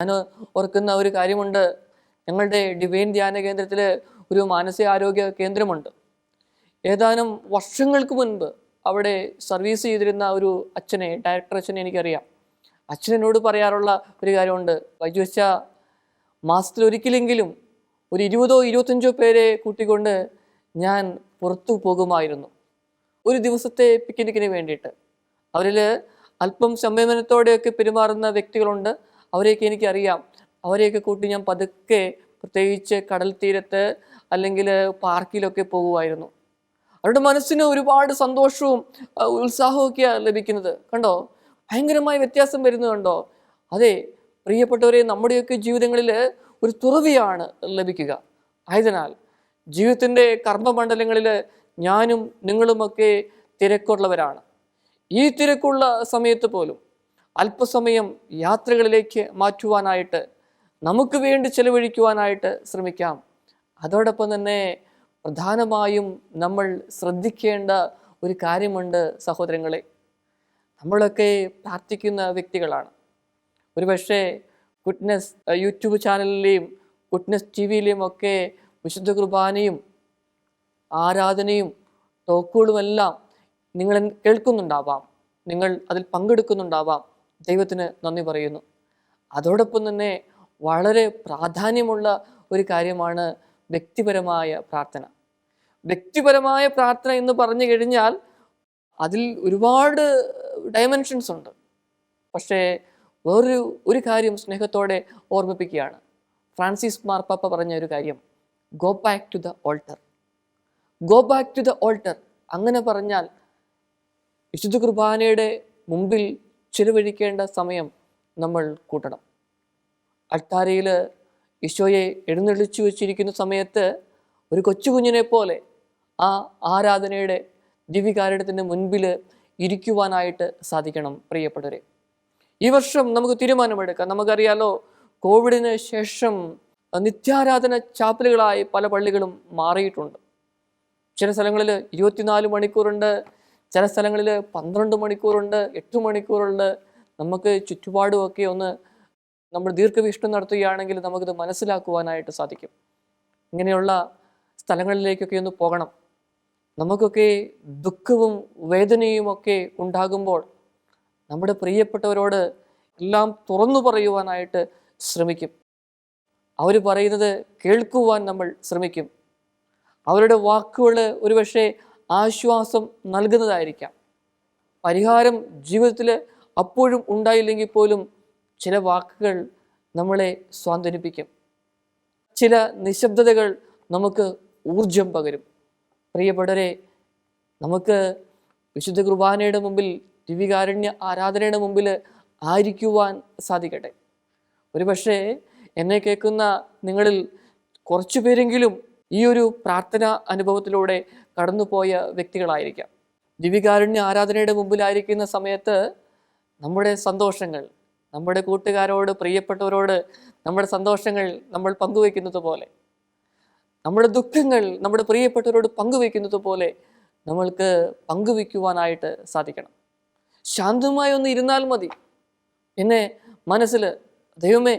ഞാൻ ഓർക്കുന്ന ഒരു കാര്യമുണ്ട്. ഞങ്ങളുടെ ഡിവൈൻ ധ്യാന കേന്ദ്രത്തിൽ ഒരു മാനസികാരോഗ്യ കേന്ദ്രമുണ്ട്. ഏതാനും വർഷങ്ങൾക്ക് മുൻപ് അവിടെ സർവീസ് ചെയ്തിരുന്ന ഒരു അച്ഛനെ, ഡയറക്ടർ അച്ഛനെ എനിക്കറിയാം. അച്ഛനോട് പറയാറുള്ള ഒരു കാര്യമുണ്ട്. വൈജുവച്ച മാസത്തിലൊരിക്കലെങ്കിലും ഒരു 20-25 പേരെ കൂട്ടിക്കൊണ്ട് ഞാൻ പുറത്തു പോകുമായിരുന്നു ഒരു ദിവസത്തെ പിക്നിക്കിന് വേണ്ടിയിട്ട്. അവരിൽ അല്പം സംയമനത്തോടെയൊക്കെ പെരുമാറുന്ന വ്യക്തികളുണ്ട്. അവരെയൊക്കെ എനിക്കറിയാം. അവരെയൊക്കെ കൂട്ടി ഞാൻ പതുക്കെ, പ്രത്യേകിച്ച് കടൽ തീരത്ത് അല്ലെങ്കിൽ പാർക്കിലൊക്കെ പോകുമായിരുന്നു. അവരുടെ മനസ്സിന് ഒരുപാട് സന്തോഷവും ഉത്സാഹവും ഒക്കെയാണ് ലഭിക്കുന്നത്. കണ്ടോ, ഭയങ്കരമായ വ്യത്യാസം വരുന്നത് കണ്ടോ? അതെ പ്രിയപ്പെട്ടവരെ, നമ്മുടെയൊക്കെ ജീവിതങ്ങളിൽ ഒരു തുറവിയാണ് ലഭിക്കുക. ആയതിനാൽ ജീവിതത്തിൻ്റെ കർമ്മമണ്ഡലങ്ങളിൽ ഞാനും നിങ്ങളുമൊക്കെ തിരക്കുള്ളവരാണ്. ഈ തിരക്കുള്ള സമയത്ത് പോലും അല്പസമയം യാത്രകളിലേക്ക് മാറ്റുവാനായിട്ട്, നമുക്ക് വേണ്ടി ചെലവഴിക്കുവാനായിട്ട് ശ്രമിക്കാം. അതോടൊപ്പം തന്നെ പ്രധാനമായും നമ്മൾ ശ്രദ്ധിക്കേണ്ട ഒരു കാര്യമുണ്ട് സഹോദരങ്ങളെ. നമ്മളൊക്കെ പ്രാർത്ഥിക്കുന്ന വ്യക്തികളാണ്. ഒരുപക്ഷെ ഗുഡ്നസ് യൂട്യൂബ് ചാനലിലെയും ഗുഡ്നസ് ടി വിയിലെയും ഒക്കെ വിശുദ്ധ കുർബാനയും ആരാധനയും ടോക്കുകളുമെല്ലാം നിങ്ങൾ കേൾക്കുന്നുണ്ടാവാം, നിങ്ങൾ അതിൽ പങ്കെടുക്കുന്നുണ്ടാവാം. ദൈവത്തിന് നന്ദി പറയുന്നു. അതോടൊപ്പം തന്നെ വളരെ പ്രാധാന്യമുള്ള ഒരു കാര്യമാണ് വ്യക്തിപരമായ പ്രാർത്ഥന. വ്യക്തിപരമായ പ്രാർത്ഥന എന്ന് പറഞ്ഞു കഴിഞ്ഞാൽ അതിൽ ഒരുപാട് ഡയമെൻഷൻസ് ഉണ്ട്. പക്ഷേ ഒരു കാര്യം സ്നേഹത്തോടെ ഓർമ്മിപ്പിക്കുകയാണ്. ഫ്രാൻസിസ് മാർപ്പാപ്പ പറഞ്ഞ ഒരു കാര്യം, go back to the altar. Go back to the altar. അങ്ങനെ പറഞ്ഞാൽ വിശുദ്ധ കുർബാനയുടെ മുമ്പിൽ ചിലവഴിക്കേണ്ട സമയം നമ്മൾ കൂട്ടണം. അൾത്താരയിൽ ഈശോയെ എഴുന്നള്ളിച്ചു വെച്ചിരിക്കുന്ന സമയത്ത് ഒരു കൊച്ചുകുഞ്ഞിനെ പോലെ ആ ആരാധനയുടെ ദിവ്യകാരുണ്യത്തിൻ്റെ മുൻപിൽ ഇരിക്കുവാനായിട്ട് സാധിക്കണം. പ്രിയപ്പെട്ടവരെ, ഈ വർഷം നമുക്ക് തീരുമാനമെടുക്കാം. നമുക്കറിയാലോ, കോവിഡിന് ശേഷം നിത്യാരാധന ചാപ്പലുകളായി പല പള്ളികളും മാറിയിട്ടുണ്ട്. ചില സ്ഥലങ്ങളിൽ 24 മണിക്കൂറുണ്ട്, ചില സ്ഥലങ്ങളിൽ 12 മണിക്കൂറുണ്ട്, 8 മണിക്കൂറുണ്ട്. നമുക്ക് ചുറ്റുപാടുമൊക്കെ ഒന്ന് നമ്മൾ ദീർഘവീക്ഷണം നടത്തുകയാണെങ്കിൽ നമുക്കിത് മനസ്സിലാക്കുവാനായിട്ട് സാധിക്കും. ഇങ്ങനെയുള്ള സ്ഥലങ്ങളിലേക്കൊക്കെ ഒന്ന് പോകണം. നമുക്കൊക്കെ ദുഃഖവും വേദനയും ഒക്കെ ഉണ്ടാകുമ്പോൾ നമ്മുടെ പ്രിയപ്പെട്ടവരോട് എല്ലാം തുറന്നു പറയുവാനായിട്ട് ശ്രമിക്കും. അവർ പറയുന്നത് കേൾക്കുവാൻ നമ്മൾ ശ്രമിക്കും. അവരുടെ വാക്കുകൾ ഒരുപക്ഷെ ആശ്വാസം നൽകുന്നതായിരിക്കാം. പരിഹാരം ജീവിതത്തിൽ അപ്പോഴും ഉണ്ടായില്ലെങ്കിൽ പോലും ചില വാക്കുകൾ നമ്മളെ സ്വാന്തനിപ്പിക്കും. ചില നിശബ്ദതകൾ നമുക്ക് ഊർജം പകരും. പ്രിയപ്പെട്ടവരെ, നമുക്ക് വിശുദ്ധ കുർബാനയുടെ മുമ്പിൽ, ദിവ്യകാരുണ്യ ആരാധനയുടെ മുമ്പിൽ ആയിരിക്കുവാൻ സാധിക്കട്ടെ. ഒരുപക്ഷെ എന്നെ കേൾക്കുന്ന നിങ്ങളിൽ കുറച്ചു പേരെങ്കിലും ഈ ഒരു പ്രാർത്ഥനാ അനുഭവത്തിലൂടെ കടന്നുപോയ വ്യക്തികളായിരിക്കാം. ദിവ്യകാരുണ്യ ആരാധനയുടെ മുമ്പിലായിരിക്കുന്ന സമയത്ത് നമ്മുടെ സന്തോഷങ്ങൾ, നമ്മുടെ കൂട്ടുകാരോട്, പ്രിയപ്പെട്ടവരോട് നമ്മുടെ സന്തോഷങ്ങൾ നമ്മൾ പങ്കുവയ്ക്കുന്നത് പോലെ, നമ്മുടെ ദുഃഖങ്ങൾ നമ്മുടെ പ്രിയപ്പെട്ടവരോട് പങ്കുവയ്ക്കുന്നത് പോലെ നമ്മൾക്ക് പങ്കുവയ്ക്കുവാനായിട്ട് സാധിക്കണം. ശാന്തമായി ഒന്ന് ഇരുന്നാൽ മതി. പിന്നെ മനസ്സിൽ ദൈവമേ,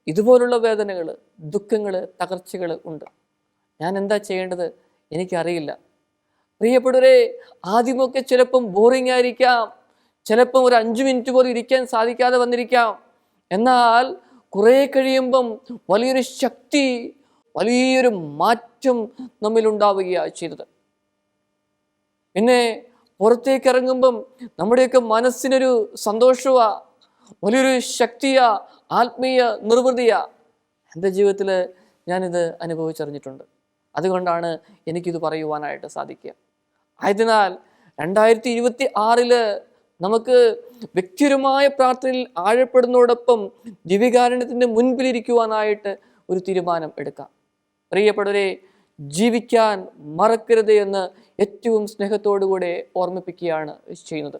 ഇതുപോലുള്ള വേദനകൾ, ദുഃഖങ്ങൾ, തകർച്ചകൾ ഉണ്ട്, ഞാൻ എന്താ ചെയ്യേണ്ടത്, എനിക്കറിയില്ല. പ്രിയപ്പെട്ടവരെ, ആദ്യമൊക്കെ ചിലപ്പം ബോറിംഗ് ആയിരിക്കാം, ചിലപ്പം ഒരു 5 മിനിറ്റ് പോലും ഇരിക്കാൻ സാധിക്കാതെ വന്നിരിക്കാം. എന്നാൽ കുറേ കഴിയുമ്പം വലിയൊരു ശക്തി, വലിയൊരു മാറ്റം നമ്മിലുണ്ടാവുകയാണ് ചെയ്തത്. പിന്നെ പുറത്തേക്ക് ഇറങ്ങുമ്പം നമ്മുടെയൊക്കെ മനസ്സിനൊരു സന്തോഷമാ, വലിയൊരു ശക്തിയാ, ആത്മീയ നിർവൃതിയാ. എൻ്റെ ജീവിതത്തിൽ ഞാനിത് അനുഭവിച്ചറിഞ്ഞിട്ടുണ്ട്. അതുകൊണ്ടാണ് എനിക്കിത് പറയുവാനായിട്ട് സാധിക്കുക. ആയതിനാൽ 2026 നമുക്ക് വ്യക്തിപരമായ പ്രാർത്ഥനയിൽ ആഴപ്പെടുന്നതോടൊപ്പം ദിവ്യകാരുണ്യത്തിൻ്റെ മുൻപിലിരിക്കുവാനായിട്ട് ഒരു തീരുമാനം എടുക്കാം. പ്രിയപ്പെട്ടവരെ, ജീവിക്കാൻ മറക്കരുത് എന്ന് ഏറ്റവും സ്നേഹത്തോടുകൂടെ ഓർമ്മിപ്പിക്കുകയാണ് ചെയ്യുന്നത്.